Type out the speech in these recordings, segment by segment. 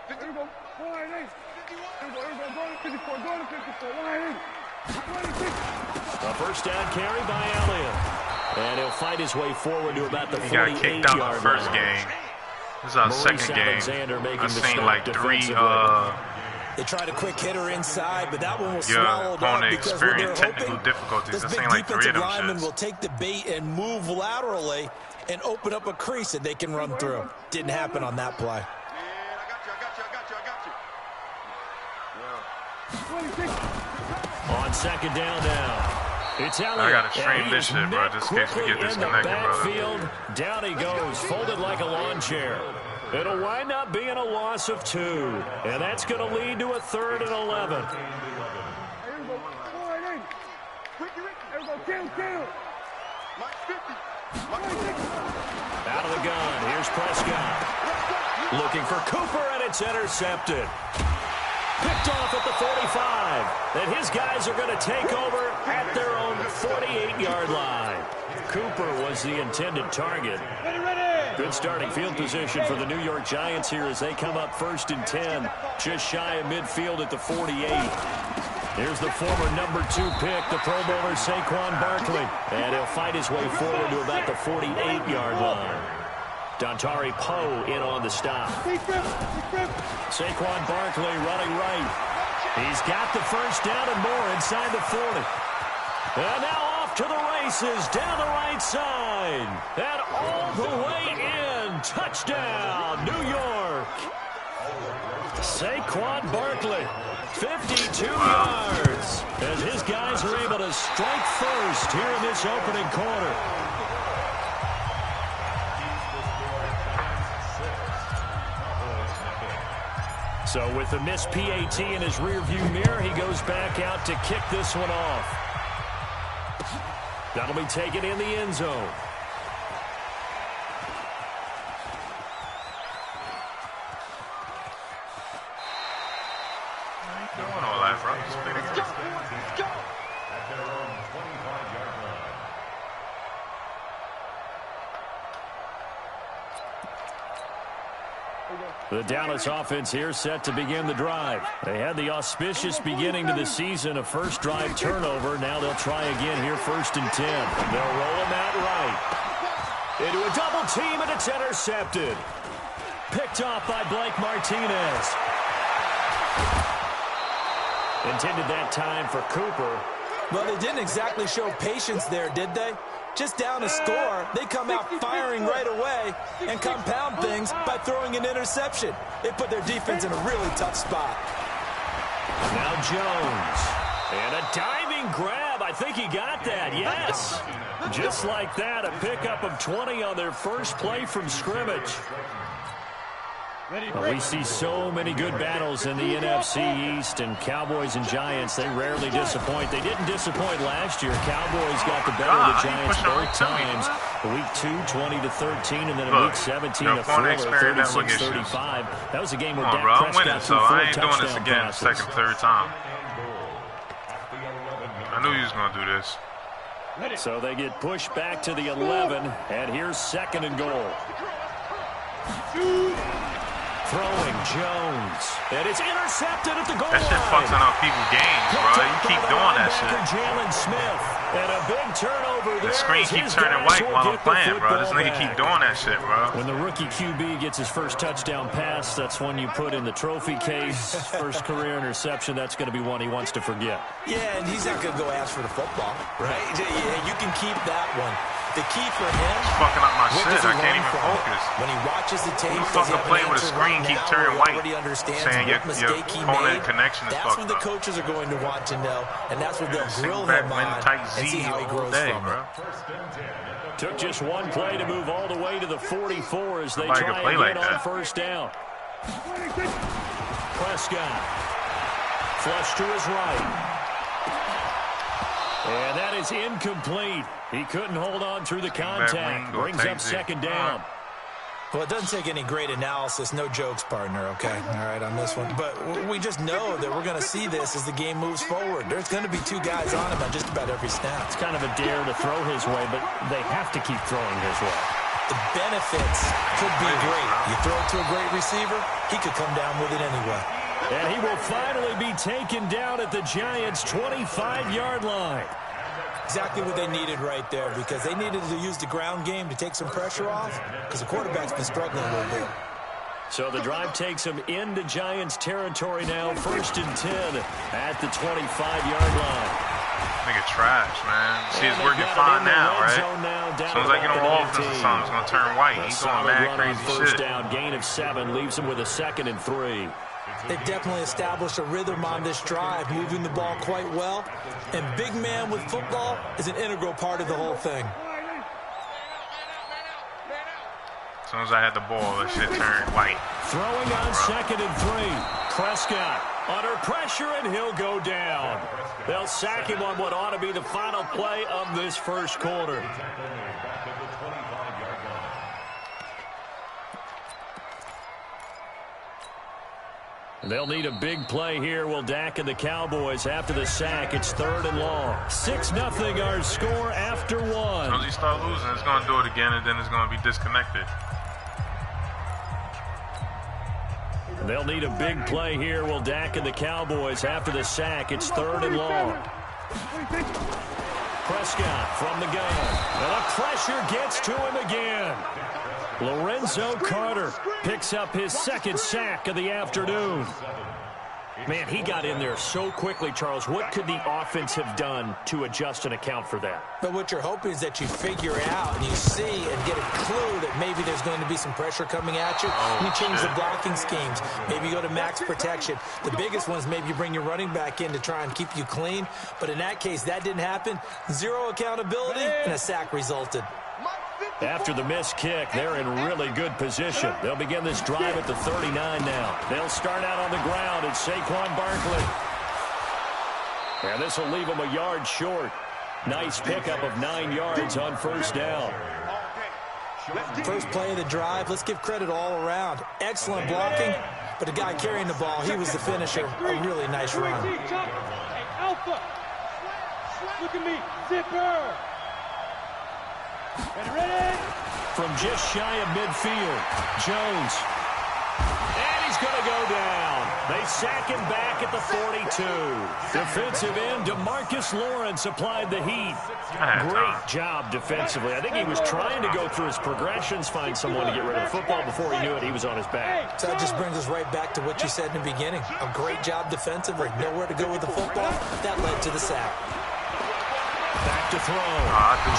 A first down carry by Elliott. And he'll fight his way forward to about the 48-yard line. He got kicked out the first game. This is our second game. I've seen like 3 They tried a quick hitter inside, but that one was your swallowed up opponent because what they're experienced technical hoping, difficulties. this I've big seen like 3 of defensive them lineman shits. will take the bait and move laterally and open up a crease that they can run through. Didn't happen on that play. On second down now. It's Elliott. I gotta stream this shit, bro, just in case we get disconnected, bro. Down he goes, folded like a lawn chair. It'll wind up being a loss of 2, and that's going to lead to a 3rd and 11. Out of the gun, here's Prescott. Looking for Cooper, and it's intercepted. Picked off at the 45. And his guys are going to take over at their own 48-yard line. Cooper was the intended target. Good starting field position for the New York Giants here as they come up 1st and 10. Just shy of midfield at the 48. Here's the former number 2 pick, the Pro Bowler Saquon Barkley. And he'll fight his way forward to about the 48-yard line. Dontari Poe in on the stop. Saquon Barkley running right. He's got the first down and more inside the 40. And now off to the races down the right side. And all the way in. Touchdown, New York. Saquon Barkley, 52 yards. As his guys are able to strike first here in this opening quarter. So with the missed PAT in his rearview mirror, he goes back out to kick this one off. That'll be taken in the end zone. Doing all that, bro. The Dallas offense here set to begin the drive. They had the auspicious beginning to the season, a first drive turnover. Now they'll try again here, 1st and 10. They'll roll him out right. Into a double team, and it's intercepted. Picked off by Blake Martinez. Intended that time for Cooper. Well, they didn't exactly show patience there, did they? Just down a score, they come out firing right away and compound things by throwing an interception. They put their defense in a really tough spot. Now Jones. And a diving grab. I think he got that. Yes. Just like that, a pickup of 20 on their first play from scrimmage. Well, we see so many good battles in the NFC East, and Cowboys and Giants, they rarely disappoint. They didn't disappoint last year. Cowboys got the better of the Giants both times. Week 2, 20-13, and then in Week 17, a thriller, 36-35. That was a game where Dak Prescott threw 4 I ain't doing this touchdown again passes. second, third time. I knew he was going to do this. So they get pushed back to the 11, and here's 2nd and goal. Throwing Jones. And it's intercepted at the goal line. That shit fucking up people's games, bro. You keep doing that shit. Jalen Smith. And a big turnover there. The screen keeps turning white while I'm playing, bro. This nigga keep doing that shit, bro. When the rookie QB gets his first touchdown pass, that's one you put in the trophy case. First career interception, that's going to be one he wants to forget. Yeah, and he's not going to go ask for the football, right? Yeah, you can keep that one. The key for him, it's fucking up my shit. I can't even focus. When he watches the tape, you fucking play with a screen, keep turning white, saying your opponent connection is fucked up. That's what the coaches are going to want to know, and that's what they'll grill him on and see how he grows from it. Took just one play to move all the way to the 44 as they try again on first down. Prescott. Flush to his right. And that is incomplete. He couldn't hold on through the contact. Brings up 2nd down. Well, it doesn't take any great analysis. No jokes, partner, okay? All right, on this one. But we just know that we're going to see this as the game moves forward. There's going to be 2 guys on him on just about every snap. It's kind of a dare to throw his way, but they have to keep throwing his way. The benefits could be great. You throw it to a great receiver, he could come down with it anyway. And he will finally be taken down at the Giants' 25-yard line. Exactly what they needed right there, because they needed to use the ground game to take some pressure off, because the quarterback's been struggling a little bit. So the drive takes them into Giants territory now, 1st and 10 at the 25-yard line. Nigga trash, man. See, it's working fine now, right? As soon as I get on offense, it's going to turn white. He's going mad crazy first shit. Down, gain of 7, leaves him with a 2nd and 3. They've definitely established a rhythm on this drive, moving the ball quite well. And big man with football is an integral part of the whole thing. As soon as I had the ball, that shit turned white. Throwing on 2nd and 3. Prescott under pressure, and he'll go down. They'll sack him on what ought to be the final play of this first quarter. They'll need a big play here. Will Dak and the Cowboys after the sack. It's 3rd and long. 6-0 our score after 1. As soon as he start losing, it's going to do it again, and then it's going to be disconnected. They'll need a big play here. Will Dak and the Cowboys after the sack. It's 3rd and long. Prescott from the gun. And the pressure gets to him again. Lorenzo Carter picks up his 2nd sack of the afternoon. Man, he got in there so quickly, Charles. What could the offense have done to adjust and account for that? But what you're hoping is that you figure out and you see and get a clue that maybe there's going to be some pressure coming at you. And you change the blocking schemes. Maybe you go to max protection. The biggest one is maybe you bring your running back in to try and keep you clean. But in that case, that didn't happen. 0 accountability, and a sack resulted. After the missed kick, they're in really good position. They'll begin this drive at the 39 now. They'll start out on the ground. It's Saquon Barkley. And this will leave them a yard short. Nice pickup of 9 yards on 1st down. First play of the drive. Let's give credit all around. Excellent blocking, but the guy carrying the ball, he was the finisher. A really nice run. Alpha. Look at me. Zipper. Ready? From just shy of midfield, Jones. And he's going to go down. They sack him back at the 42. Defensive end, DeMarcus Lawrence applied the heat. Great job defensively. I think he was trying to go through his progressions, find someone to get rid of the football. Before he knew it, he was on his back. So that just brings us right back to what you said in the beginning. A great job defensively. Nowhere to go with the football. That led to the sack. Back to throw.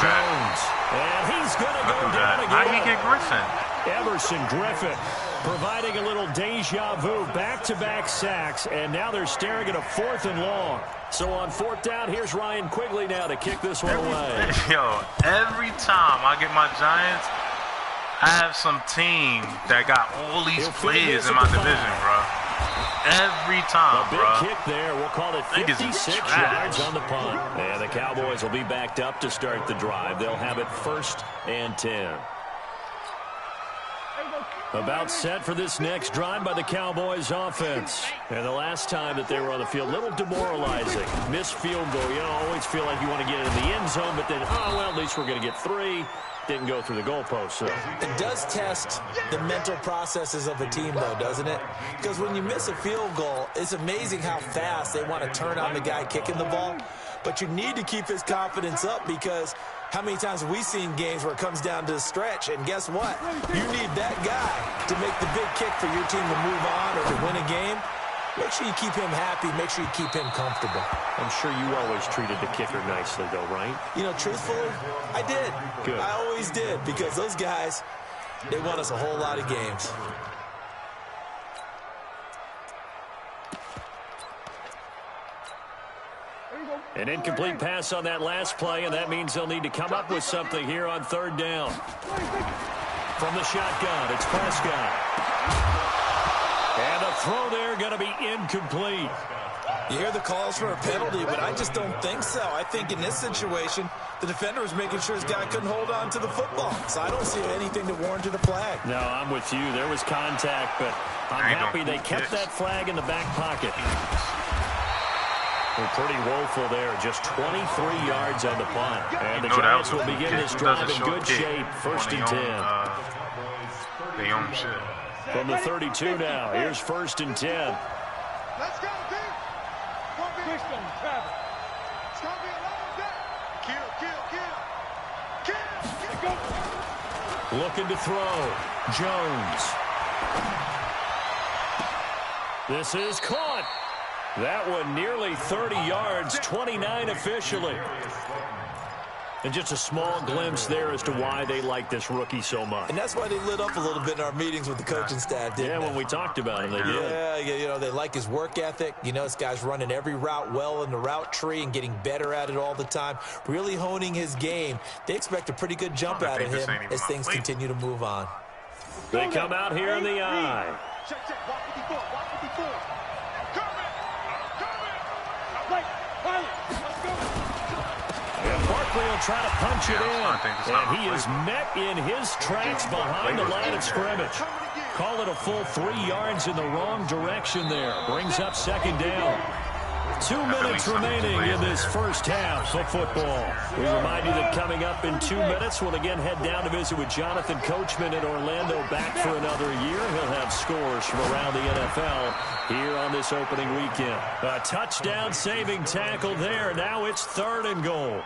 Jones. And he's going to go down again. How did he get Griffin? Everson Griffin providing a little deja vu. Back-to-back sacks, and now they're staring at a 4th and long. So on 4th down, here's Ryan Quigley now to kick this one away. Yo, every time I get my Giants, I have some team that got all these players in my division, bro. Every time, a big bro. Kick there. We'll call it 56 yards on the punt. And the Cowboys will be backed up to start the drive. They'll have it 1st and 10. About set for this next drive by the Cowboys offense. And the last time that they were on the field, a little demoralizing. Missed field goal. You always feel like you want to get in the end zone, but then, oh, well, at least we're going to get 3. Didn't go through the goalpost. So. It does test the mental processes of a team, though, doesn't it? Because when you miss a field goal, it's amazing how fast they want to turn on the guy kicking the ball. But you need to keep his confidence up, because how many times have we seen games where it comes down to the stretch? And guess what? You need that guy to make the big kick for your team to move on or to win a game. Make sure you keep him happy. Make sure you keep him comfortable. I'm sure you always treated the kicker nicely, though, right? You know, truthfully, I did. Good. I always did, because those guys, they won us a whole lot of games. An incomplete pass on that last play, and that means they'll need to come up with something here on 3rd down. From the shotgun, it's Prescott. And the throw there going to be incomplete. You hear the calls for a penalty, but I just don't think so. I think in this situation, the defender was making sure his guy couldn't hold on to the football. So I don't see anything that warranted a flag. No, I'm with you. There was contact, but I'm happy they kept that flag in the back pocket. They're pretty woeful there. Just 23 yards on the punt. And the Giants will begin this drive in good shape. 1st and 10. They own shit. From the 32 now. Here's 1st and 10. Let's go, team. Push them, Travis. It's going to be a long day. Kill. Go. Looking to throw. Jones. This is caught. That one nearly 30 yards, 29 officially. And just a small glimpse there as to why they like this rookie so much. And that's why they lit up a little bit in our meetings with the coaching staff, didn't they? Yeah, when we talked about him, they did. Yeah, you know, they like his work ethic. You know, this guy's running every route well in the route tree and getting better at it all the time, really honing his game. They expect a pretty good jump out of him as things continue to move on. They come out here in the eye. Check. Walk 54. And Barkley will try to punch it in. And he is met in his tracks behind the line of scrimmage. Call it a full 3 yards in the wrong direction there. Brings up 2nd down. 2 minutes remaining in this first half of football. We remind you that coming up in 2 minutes, we'll again head down to visit with Jonathan Coachman in Orlando, back for another year. He'll have scores from around the NFL here on this opening weekend. A touchdown-saving tackle there. Now it's 3rd and goal.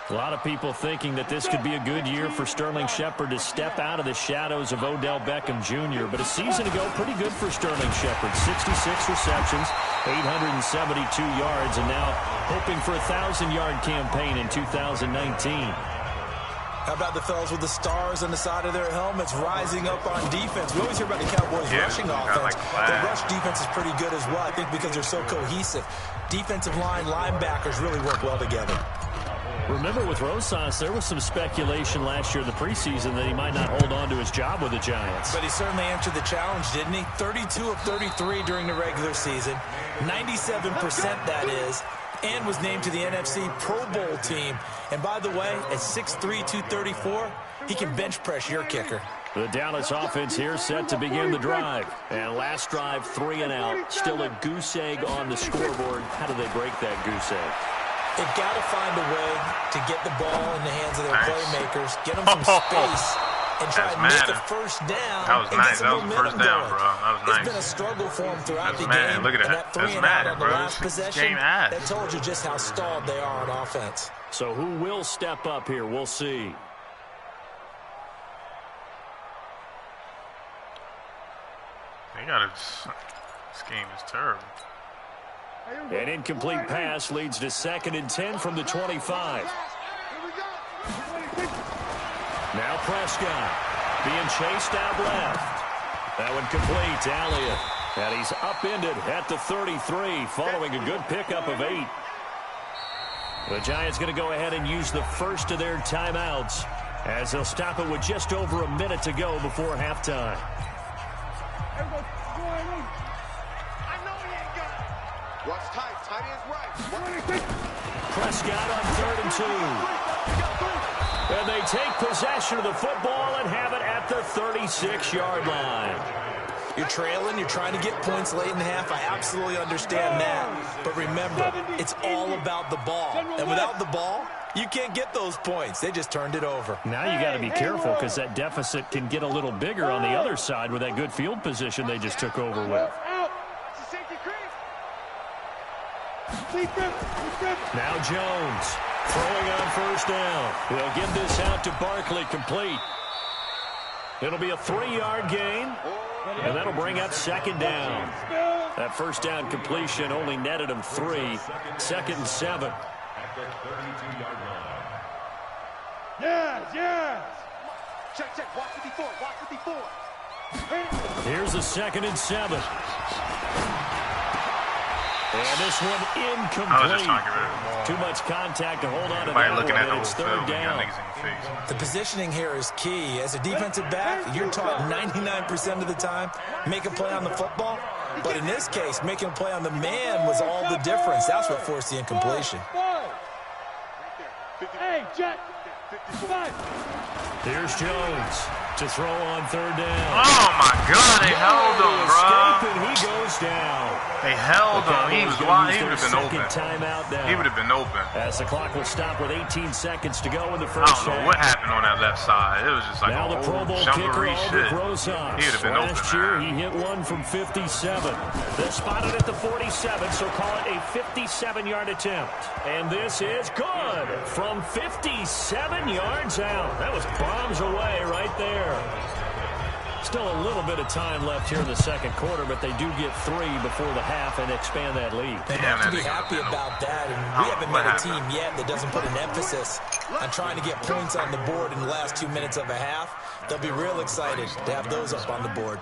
A lot of people thinking that this could be a good year for Sterling Shepard to step out of the shadows of Odell Beckham Jr. But a season ago, pretty good for Sterling Shepard. 66 receptions, 872 yards, and now hoping for a 1,000-yard campaign in 2019. How about the fellas with the stars on the side of their helmets rising up on defense? We always hear about the Cowboys' rushing offense. Their rush defense is pretty good as well, I think, because they're so cohesive. Defensive line, linebackers really work well together. Remember, with Rosas, there was some speculation last year in the preseason that he might not hold on to his job with the Giants. But he certainly answered the challenge, didn't he? 32 of 33 during the regular season, 97% that is, and was named to the NFC Pro Bowl team. And by the way, at 6'3", 234, he can bench press your kicker. The Dallas offense here set to begin the drive. And last drive, 3 and out. Still a goose egg on the scoreboard. How do they break that goose egg? They've got to find a way to get the ball in the hands of their playmakers, get them some space, and try and make a first down. That was nice. That was the first down, bro. That was nice. It's been a struggle for them throughout the game. game. Look at that. And that 3 and out on the last possession, that told you just how stalled they are on offense. So who will step up here? We'll see. They got it. This game is terrible. An incomplete pass leads to 2nd and 10 from the 25. Now Prescott being chased out left. That one complete to Elliott. And he's upended at the 33 following a good pickup of 8. The Giants going to go ahead and use the first of their timeouts as they'll stop it with just over a minute to go before halftime. Watch tight. Tight ends right. Prescott on 3rd and 2. And they take possession of the football and have it at the 36-yard line. You're trailing, you're trying to get points late in the half. I absolutely understand that. But remember, it's all about the ball. And without the ball, you can't get those points. They just turned it over. Now you got to be careful because that deficit can get a little bigger on the other side with that good field position they just took over with. Now Jones throwing on 1st down. They'll give this out to Barkley, complete. It'll be a 3-yard gain, and that'll bring up 2nd down. That 1st down completion only netted him 3. 2nd and 7. Yes. Check. Watch 54. Here's a 2nd and 7. And this one incomplete. Too much contact to hold on to that one, and it's 3rd down. The positioning here is key. As a defensive back, you're taught 99% of the time, make a play on the football. But in this case, making a play on the man was all the difference. That's what forced the incompletion. Hey, Jack. Here's Jones to throw on 3rd down. Oh, my God. They held him, bro. And he goes down. They held him. He was wide. He would have been open. He would have been open. As the clock will stop with 18 seconds to go in the first half. I don't know what happened on that left side. It was just like now a the Pro Bowl jumboree kicker, shit. Rosas. He would have been open, Last year, man. he hit one from 57. They're spotted at the 47, so call it a 57-yard attempt. And this is good from 57 yards out. That was bombs away right there. Still a little bit of time left here in the second quarter, but they do get 3 before the half and expand that lead. They have to be happy about that, and we haven't met a team yet that doesn't put an emphasis on trying to get points on the board in the last 2 minutes of a half. They'll be real excited to have those up on the board.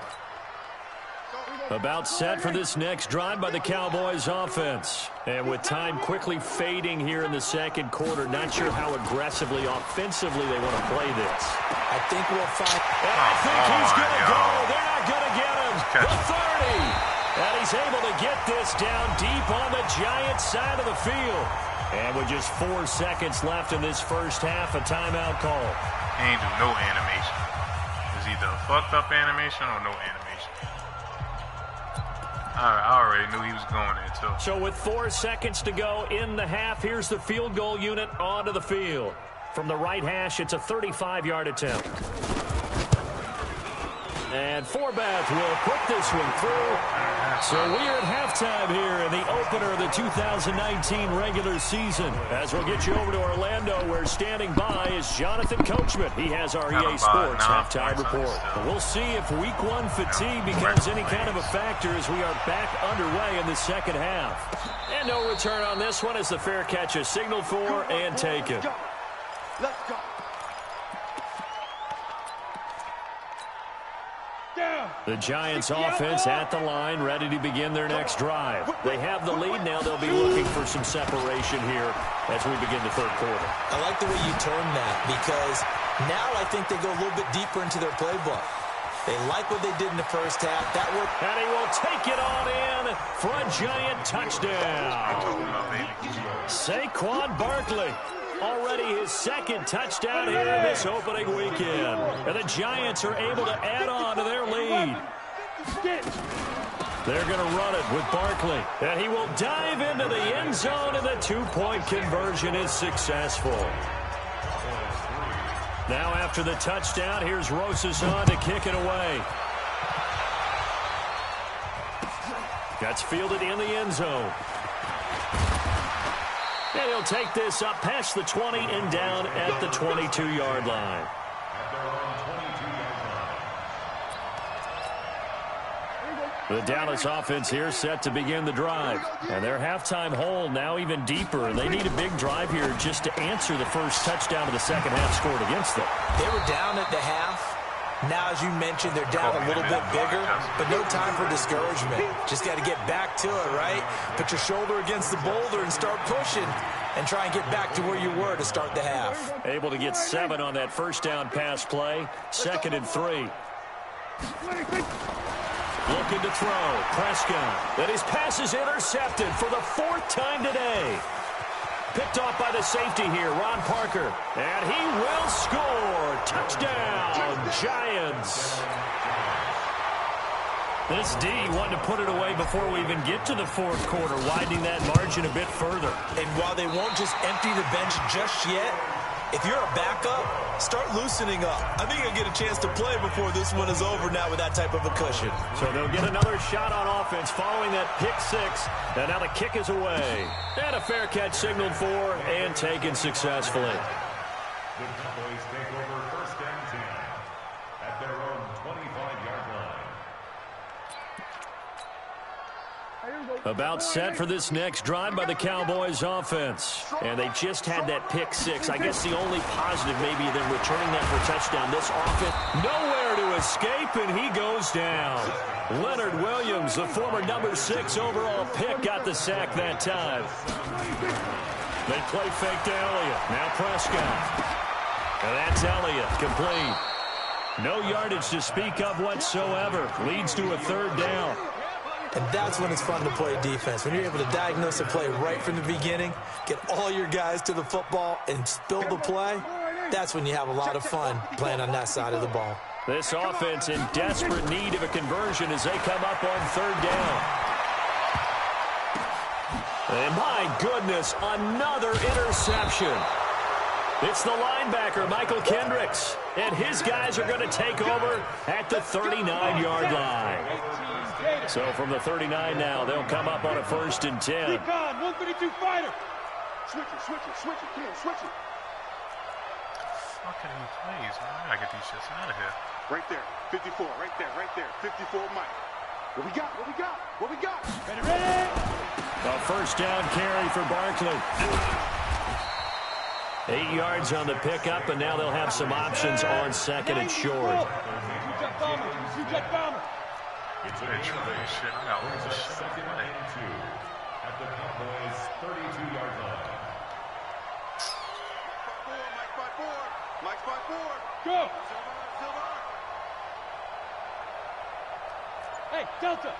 About set for this next drive by the Cowboys offense. And with time quickly fading here in the second quarter, not sure how aggressively, offensively they want to play this. I think we'll find... And I think he's going to go. They're not going to get him. The 30. And he's able to get this down deep on the Giants side of the field. And with just 4 seconds left in this first half, a timeout call. He ain't do no animation. It's either a fucked up animation or no animation. I already knew he was going there, too. So with 4 seconds to go in the half, here's the field goal unit onto the field. From the right hash, it's a 35-yard attempt. And Forbath will put this one through. So we're at halftime here in the opener of the 2019 regular season. As we'll get you over to Orlando, where standing by is Jonathan Coachman. He has our EA Sports halftime report. We'll see if week 1 fatigue becomes any kind of a factor as we are back underway in the second half. And no return on this one as the fair catch is signaled for and taken. Let's go. The Giants offense at the line, ready to begin their next drive. They have the lead now. They'll be looking for some separation here as we begin the third quarter. I like the way you term that, because now I think they go a little bit deeper into their playbook. They like what they did in the first half. That worked. And he will take it on in for a Giant touchdown. Saquon Barkley. Already his second touchdown here in this opening weekend. And the Giants are able to add on to their lead. They're going to run it with Barkley. And he will dive into the end zone, and the 2-point conversion is successful. Now after the touchdown, here's Rosas on to kick it away. That's fielded in the end zone. And he'll take this up past the 20 and down at the 22-yard line. The Dallas offense here set to begin the drive. And their halftime hole now even deeper. And they need a big drive here just to answer the first touchdown of the second half scored against them. They were down at the half. Now, as you mentioned, they're down a little bit bigger, but no time for discouragement. Just got to get back to it, right? Put your shoulder against the boulder and start pushing and try and get back to where you were to start the half. Able to get 7 on that first down pass play. 2nd and 3. Looking to throw. Prescott. And his pass is intercepted for the 4th time today. Picked off by the safety here, Ron Parker. And he will score. Touchdown, Giants. This D wanted to put it away before we even get to the fourth quarter, widening that margin a bit further. And while they won't just empty the bench just yet, if you're a backup, start loosening up. I think you'll get a chance to play before this one is over now with that type of a cushion. So they'll get another shot on offense following that pick 6. And now the kick is away. And a fair catch signaled for and taken successfully. The Cowboys take over 1st and 10 at their own 25-yard line. About set for this next drive by the Cowboys offense. And they just had that pick 6. I guess the only positive maybe than returning that for a touchdown. This offense nowhere to escape, and he goes down. Leonard Williams, the former number 6 overall pick, got the sack that time. They play fake to Elliott. Now Prescott. And that's Elliott, complete. No yardage to speak of whatsoever. Leads to a 3rd down. And that's when it's fun to play defense. When you're able to diagnose a play right from the beginning, get all your guys to the football and spill the play, that's when you have a lot of fun playing on that side of the ball. This offense in desperate need of a conversion as they come up on 3rd down. And my goodness, another interception. It's the linebacker, Michael Kendricks, and his guys are going to take over at the 39-yard line. So from the 39 now, they'll come up on a 1st and 10. 132 fighter. Switch it, Ken, switch it. Fucking he plays, man. I gotta get these shits out of here. Right there, 54, right there, 54 Mike. What we got? Ready? A 1st down carry for Barkley. 8 yards on the pickup, and now they'll have some options on 2nd and short. It's a shit. I got all the shit. 2nd and 2 at the Cowboys' 32-yard line. Mike 5-4. Go. Silver. Hey, Delta.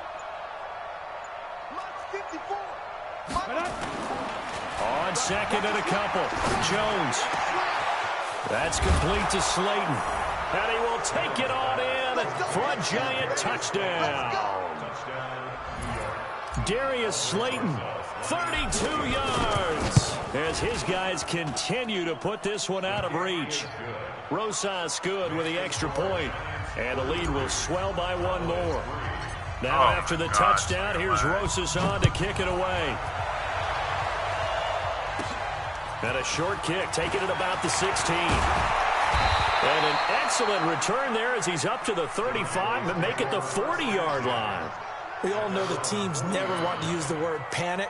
Mike 54. On 2nd and a couple, Jones. That's complete to Slayton. And he will take it on in for a giant touchdown. Darius Slayton, 32 yards, as his guys continue to put this one out of reach. Rosas good with the extra point, and the lead will swell by 1 more. Now after the touchdown, here's Rosas on to kick it away. And a short kick, taking it about the 16. And an excellent return there as he's up to the 35, but make it the 40-yard line. We all know the teams never want to use the word panic,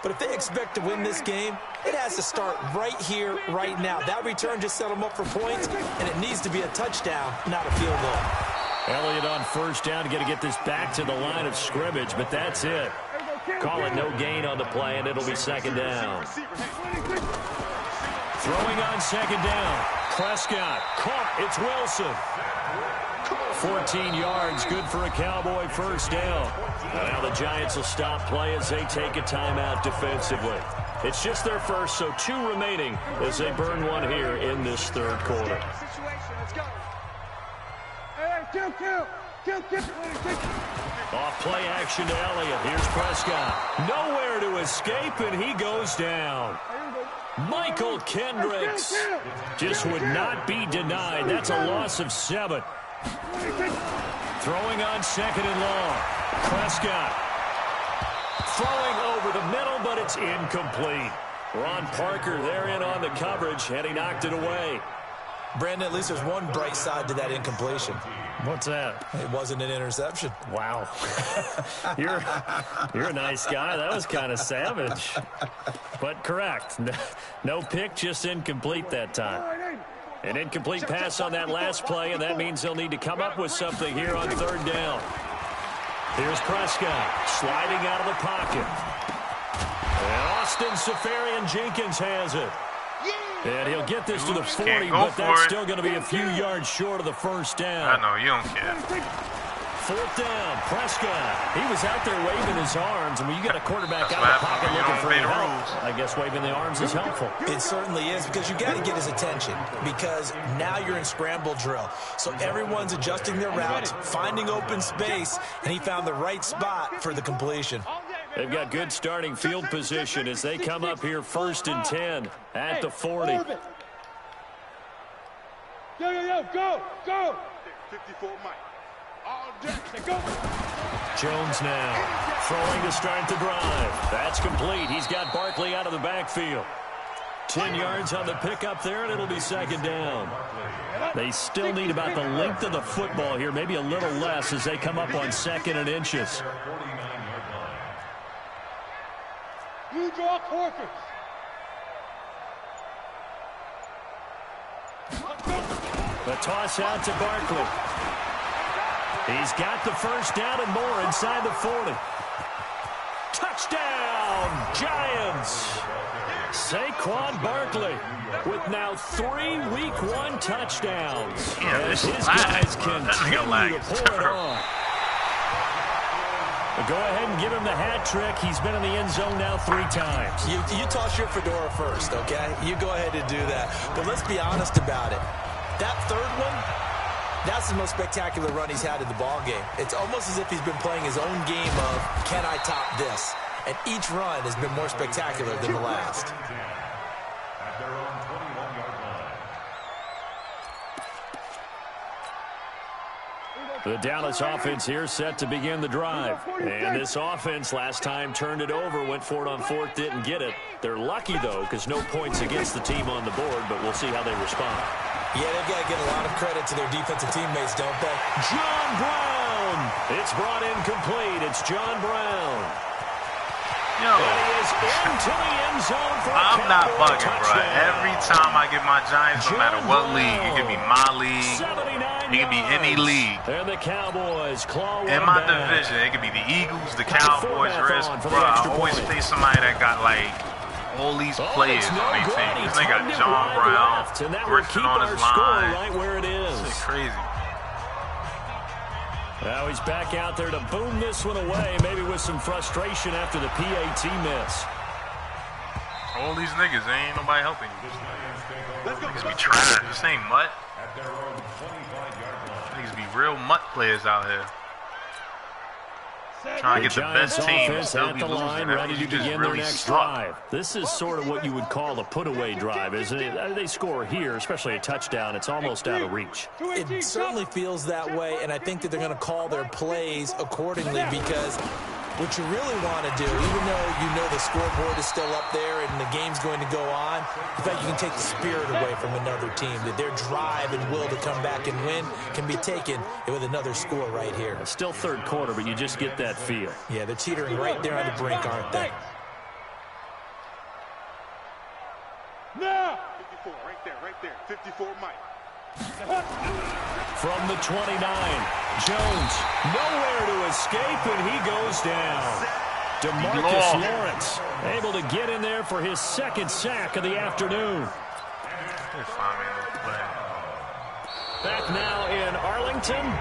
but if they expect to win this game, it has to start right here, right now. That return just set them up for points, and it needs to be a touchdown, not a field goal. Elliott on 1st down, going to get this back to the line of scrimmage, but that's it. Call it no gain on the play, and it'll be 2nd down. Throwing on 2nd down. Prescott caught. It's Wilson. 14 yards, good for a Cowboy 1st down. Now the Giants will stop play as they take a timeout defensively. It's just their first, so 2 remaining as they burn one here in this 3rd quarter. Off play action to Elliott. Here's Prescott. Nowhere to escape, and he goes down. Michael Kendricks just would not be denied. That's a loss of 7. Throwing on 2nd and long. Prescott throwing over the middle, but it's incomplete. Ron Parker there in on the coverage, and he knocked it away. Brandon, at least there's one bright side to that incompletion. What's that? It wasn't an interception. Wow. You're a nice guy. That was kind of savage. But correct. No pick, just incomplete that time. An incomplete pass on that last play, and that means they'll need to come up with something here on 3rd down. Here's Prescott sliding out of the pocket. And Austin Seferian-Jenkins has it. And he'll get this to the 40, but that's still going to be a few yards short of the 1st down. I know, you don't care. 4th down, Prescott. He was out there waving his arms, and when you got a quarterback out of the pocket looking for help, I guess waving the arms is helpful. It certainly is, because you got to get his attention, because now you're in scramble drill. So everyone's adjusting their routes, finding open space, and he found the right spot for the completion. They've got good starting field position as they come up here 1st and 10 at the 40. Go. 54 Mike. All day. Go. Jones now throwing to start the drive. That's complete. He's got Barkley out of the backfield. 10 yards on the pickup there, and it'll be 2nd down. They still need about the length of the football here, maybe a little less as they come up on 2nd and inches. You draw quarters. The toss out to Barkley. He's got the 1st down and more inside the 40. Touchdown, Giants! Saquon Barkley with now 3 Week 1 touchdowns. Yeah, as this his lag, guys bro. continue to pour it on. Go ahead and give him the hat trick. He's been in the end zone now 3 times. You toss your fedora first, okay? You go ahead and do that. But let's be honest about it. That 3rd one, that's the most spectacular run he's had in the ballgame. It's almost as if he's been playing his own game of, can I top this? and each run has been more spectacular than the last. At their own 21-yard line. The Dallas offense here set to begin the drive. And this offense last time turned it over, went for it on fourth, didn't get it. They're lucky, though, because no points against the team on the board, but we'll see how they respond. Yeah, they've got to get a lot of credit to their defensive teammates, don't they? John Brown! It's brought in complete. It's John Brown. Yo, And he is into the end zone for a I'm not Cowboy bugging, bro. touchdown. Every time I get my Giants, no matter what league, it could be my league, 79 it could be any yards. league. And the Cowboys claw In one my back. division, it could be the Eagles, the Cut the Cowboys, fullback Reds. on for Bro, the I extra always point. play somebody that got like all these players it's no on their good. team. He This nigga got timed it John wide Brown, left, and that will Griffin keep on our his score line. right where it is. This is crazy. Now he's back out there to boom this one away, maybe with some frustration after the PAT miss. All these niggas, ain't nobody helping you. Niggas be trash. This ain't mutt. At their own 25-yard line. Niggas be real mutt players out here. Trying to get the Giants best team and offense still at be the losing. line, That ready means to you just begin their really next suck. drive. This is sort of what you would call a put-away drive, isn't it? They score here, especially a touchdown. It's almost out of reach. It certainly feels that way, and I think that they're going to call their plays accordingly because what you really want to do, even though you know the scoreboard is still up there and the game's going to go on, in fact, you can take the spirit away from another team, that their drive and will to come back and win can be taken with another score right here. It's still third quarter, but you just get that feel. Yeah, they're teetering right there on the brink, aren't they? Now! 54, right there. 54, Mike. From the 29, Jones nowhere to escape, and he goes down. DeMarcus Lawrence able to get in there for his second sack of the afternoon. Back now in Arlington.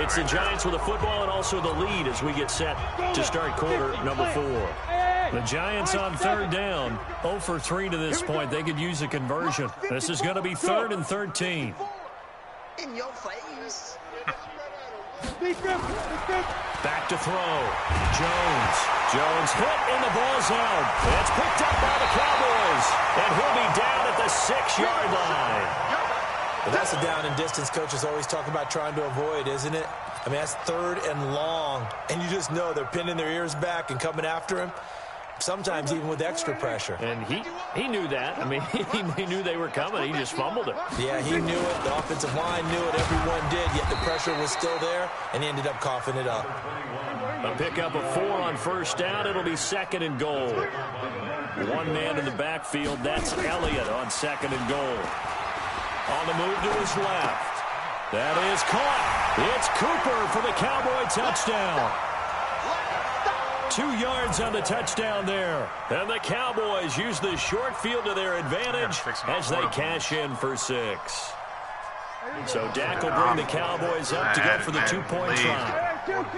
It's the Giants with the football and also the lead as we get set to start quarter number 4. The Giants on third down, 0 for 3 to this point. They could use a conversion. This is going to be 3rd and 13. In your face. Back to throw. Jones hit and the ball's out. It's picked up by the Cowboys. And he'll be down at the 6-yard line. But that's a down and distance coaches always talk about trying to avoid, isn't it? I mean, that's 3rd and long. And you just know they're pinning their ears back and coming after him. Sometimes even with extra pressure. And he knew that. I mean, he knew they were coming. He just fumbled it. Yeah, he knew it. The offensive line knew it. Everyone did. Yet the pressure was still there, and he ended up coughing it up. A pickup of 4 on first down. It'll be 2nd and goal. One man in the backfield. That's Elliott on 2nd and goal. On the move to his left. That is caught. It's Cooper for the Cowboy touchdown. 2 yards on the touchdown there. And the Cowboys use the short field to their advantage as they cash in for 6. So Dak will bring the Cowboys up to go for the 2-point try. Throw it.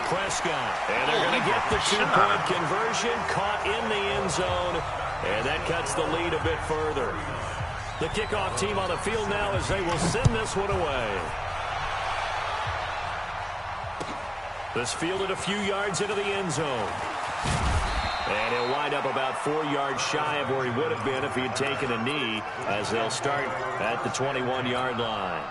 Prescott. And they're going to get the 2-point conversion. Caught in the end zone. And that cuts the lead a bit further. The kickoff team on the field now as they will send this one away. This fielded a few yards into the end zone. And he'll wind up about 4 yards shy of where he would have been if he had taken a knee, as they'll start at the 21-yard line.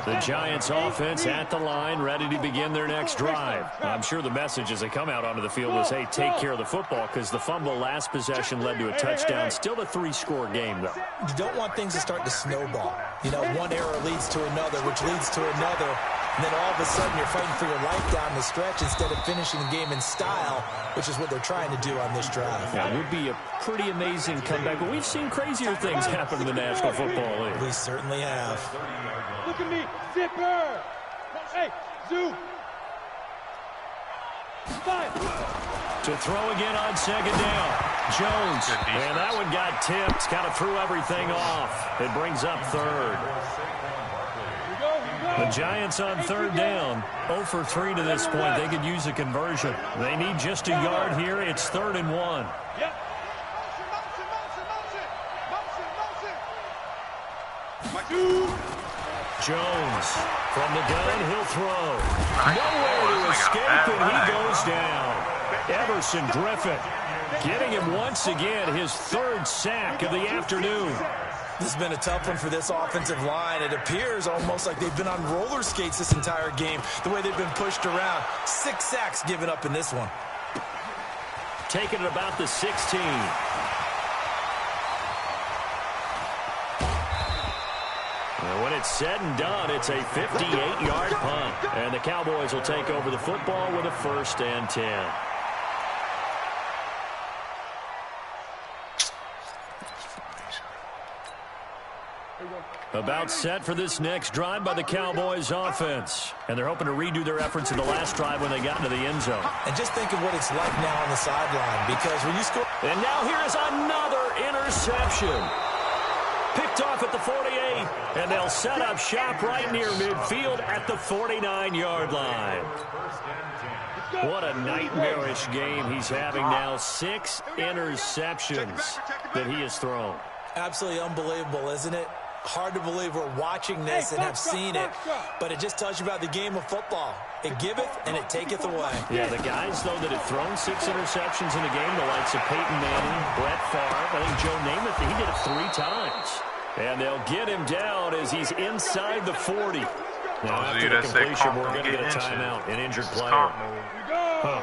The Giants offense at the line, ready to begin their next drive. I'm sure the message as they come out onto the field was, hey, take care of the football, because the fumble last possession led to a touchdown. Still a 3-score game, though. You don't want things to start to snowball. You know, one error leads to another, which leads to another. And then all of a sudden you're fighting for your life down the stretch instead of finishing the game in style, which is what they're trying to do on this drive. Yeah, it would be a pretty amazing comeback, but we've seen crazier things happen in the National Football League. We certainly have. Look at me. Zipper. Hey, Zoo. Five. To throw again on 2nd down. Jones. And that one got tipped. Kind of threw everything off. It brings up 3rd. The Giants on 3rd down. 0 for 3 to this point. They could use a conversion. They need just a yard here. It's 3rd and 1. Yep. Jones From the gun, he'll throw. Nowhere to escape, and he goes down. Everson Griffin getting him once again his third sack of the afternoon. This has been a tough one for this offensive line. It appears almost like they've been on roller skates this entire game, the way they've been pushed around. 6 sacks given up in this one. Taking it about the 16. And when it's said and done, it's a 58-yard punt. And the Cowboys will take over the football with a 1st and 10. About set for this next drive by the Cowboys offense. And they're hoping to redo their efforts in the last drive when they got into the end zone. And just think of what it's like now on the sideline, because when you score... And now here is another interception. Picked off at the 48, and they'll set up shop right near midfield at the 49-yard line. What a nightmarish game he's having now. 6 interceptions that he has thrown. Absolutely unbelievable, isn't it? Hard to believe we're watching this and have seen it, but it just tells you about the game of football. It giveth and it taketh away. Yeah, the guys, though, that have thrown 6 interceptions in the game, the likes of Peyton Manning, Brett Favre, I think Joe Namath, he did it 3 times. And they'll get him down as he's inside the 40. Now, after the completion, we're going to get a timeout, an injured player.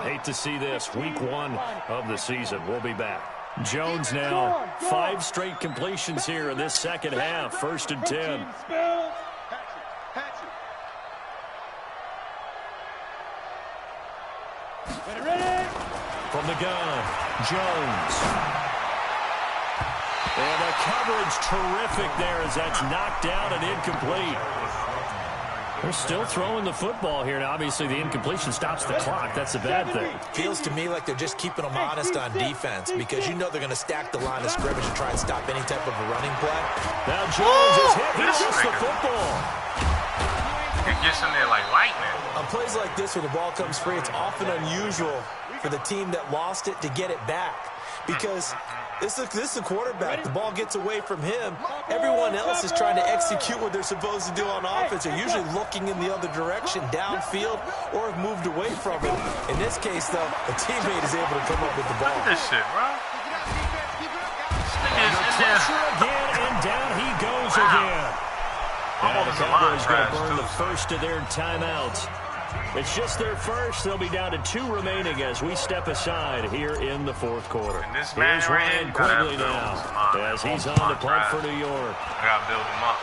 Hate to see this. Week 1 of the season. We'll be back. Jones now, 5 straight completions here in this second half. 1st and 10. From the gun, Jones. And the coverage terrific there as that's knocked out and incomplete. They're still throwing the football here. Now, obviously, the incompletion stops the clock. That's a bad thing. Feels to me like they're just keeping them honest on defense, because you know they're going to stack the line of scrimmage and try and stop any type of a running play. Now Jones is hit. He lost the football. It gets in there like lightning. On plays like this where the ball comes free, it's often unusual for the team that lost it to get it back, because this is a quarterback. The ball gets away from him. Everyone else is trying to execute what they're supposed to do on offense. They're usually looking in the other direction, downfield, or have moved away from it. In this case, though, a teammate is able to come up with the ball. Look at this shit, bro. Under pressure again, and down he goes again. And the Cowboys going to burn the first of their timeouts. It's just their first. They'll be down to 2 remaining as we step aside here in the 4th quarter. Here's Ryan Quigley now as he's on the punt for New York. I got to build him up.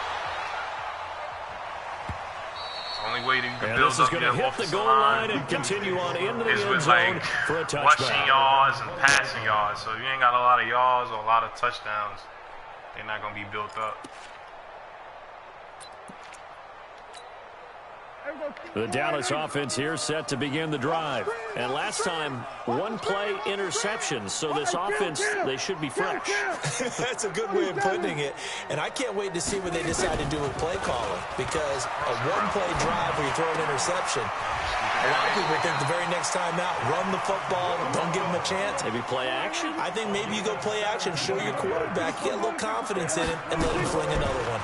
Only way you can build this is going to hit the goal line and continue on into the end zone for a touchdown. Rushing yards and passing yards. So if you ain't got a lot of yards or a lot of touchdowns, they're not going to be built up. The Dallas offense here set to begin the drive. And last time, 1-play interception. So this offense, they should be fresh. That's a good way of putting it. And I can't wait to see what they decide to do with play calling, because a 1-play drive where you throw an interception, a lot of people think the very next time out, run the football, don't give them a chance. Maybe play action? I think maybe you go play action, show your quarterback, get a little confidence in him, and let him fling another one.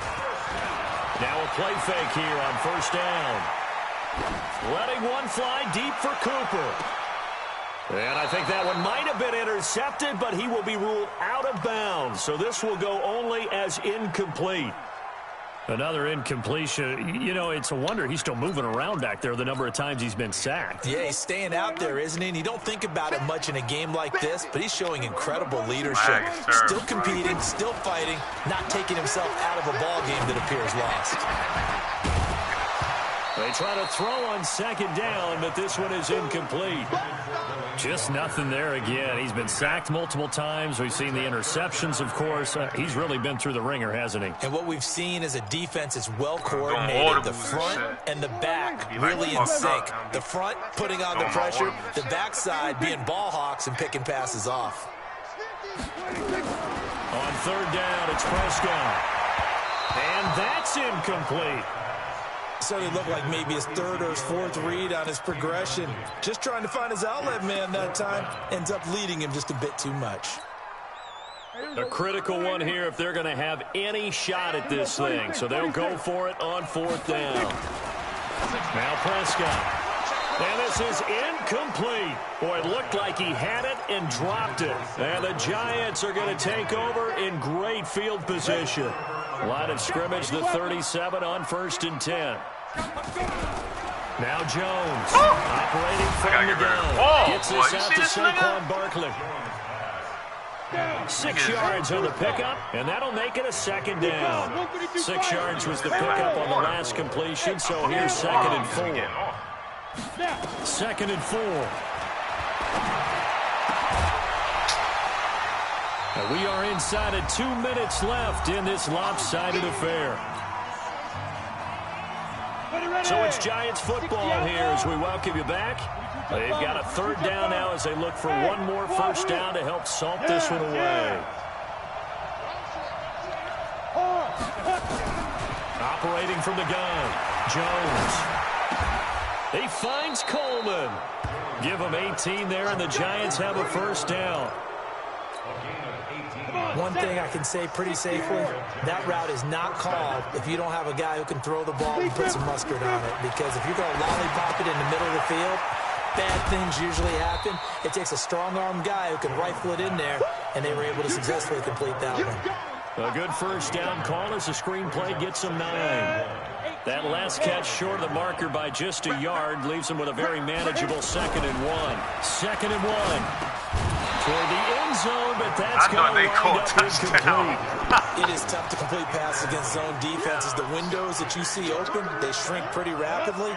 Now a play fake here on 1st down. Letting one fly deep for Cooper. And I think that one might have been intercepted, but he will be ruled out of bounds. So this will go only as incomplete. Another incompletion. You know, it's a wonder he's still moving around back there the number of times he's been sacked. Yeah, he's staying out there, isn't he? And you don't think about it much in a game like this, but he's showing incredible leadership. Still competing, still fighting, not taking himself out of a ball game that appears lost. They try to throw on 2nd down, but this one is incomplete. Just nothing there again. He's been sacked multiple times. We've seen the interceptions, of course. He's really been through the ringer, hasn't he? And what we've seen is a defense that's well coordinated. The front and the back really in sync. The front putting on the pressure. The backside being ball hawks and picking passes off. On 3rd down, it's Prescott. And that's incomplete. Started to look like maybe his 3rd or his 4th read on his progression. Just trying to find his outlet man that time. Ends up leading him just a bit too much. A critical one here if they're going to have any shot at this thing. So they'll go for it on 4th down. Now Prescott. And this is incomplete. Boy, it looked like he had it and dropped it. And the Giants are going to take over in great field position. Line of scrimmage, the 37 on 1st and 10. Now Jones, operating from the gun. Gets this out to Saquon Barkley. 6 yards on the pickup, and that'll make it a 2nd down. 6 yards was the pickup on the last completion, so here's 2nd and 4. 2nd and 4. And we are inside of 2 minutes left in this lopsided affair. So it's Giants football here as we welcome you back. They've got a 3rd down now as they look for one more 1st down to help salt this one away. Operating from the gun, Jones. He finds Coleman. Give him 18 there, and the Giants have a 1st down. One thing I can say pretty safely, that route is not called if you don't have a guy who can throw the ball and put some mustard on it. Because if you're going to lollipop it in the middle of the field, bad things usually happen. It takes a strong-armed guy who can rifle it in there, and they were able to successfully complete that one. A good 1st down call as the screenplay gets them 9. That last catch short of the marker by just a yard leaves them with a very manageable 2nd and 1. 2nd and 1. Toward the end zone, but that's going to wind up incomplete. It is tough to complete passes against zone defenses. The windows that you see open, they shrink pretty rapidly.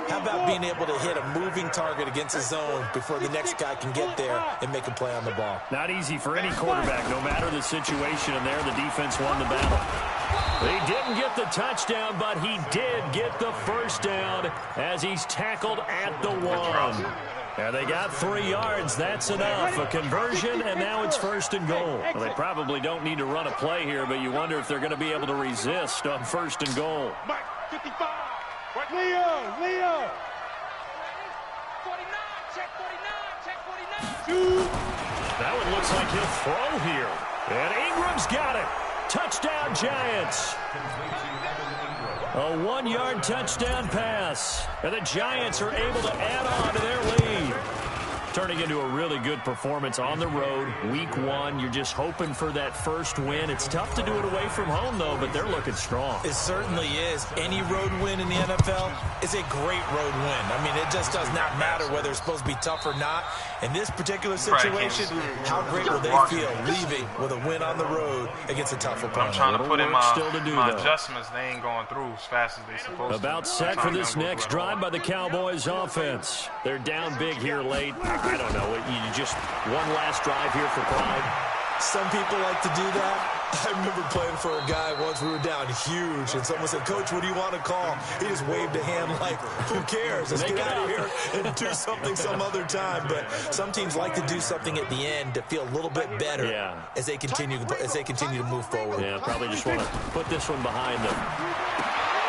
How about being able to hit a moving target against a zone before the next guy can get there and make a play on the ball? Not easy for any quarterback, no matter the situation, and there the defense won the battle. He didn't get the touchdown, but he did get the 1st down as he's tackled at the 1. And they got 3 yards. That's enough. A conversion, and now it's 1st and goal. Well, they probably don't need to run a play here, but you wonder if they're going to be able to resist on 1st and goal. Mike, 55. Leo. 49, check 49. That one looks like he'll throw here. And Ingram's got it. Touchdown, Giants. A 1-yard touchdown pass. And the Giants are able to add on to their lead. Turning into a really good performance on the road. Week 1, you're just hoping for that 1st win. It's tough to do it away from home, though, but they're looking strong. It certainly is. Any road win in the NFL is a great road win. I mean, it just does not matter whether it's supposed to be tough or not. In this particular situation, how great will they feel leaving with a win on the road against a tough opponent? I'm trying to put in my adjustments. They ain't going through as fast as they supposed to. About set for this next drive by the Cowboys offense. They're down big here late. I don't know. You just one last drive here for pride. Some people like to do that. I remember playing for a guy once. We were down huge, and someone said, "Coach, what do you want to call?" He just waved a hand like, "Who cares? Let's get out of here and do something some other time." But some teams like to do something at the end to feel a little bit better as they continue to move forward. Yeah, probably just want to put this one behind them.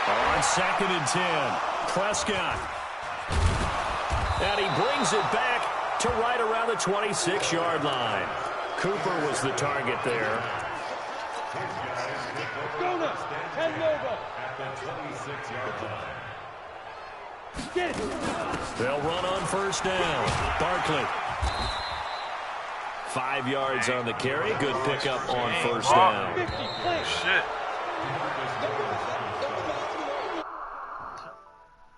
On 2nd and 10, Prescott. And he brings it back to right around the 26-yard line. Cooper was the target there. They'll run on 1st down. Barkley. 5 yards on the carry. Good pickup on 1st down. Shit.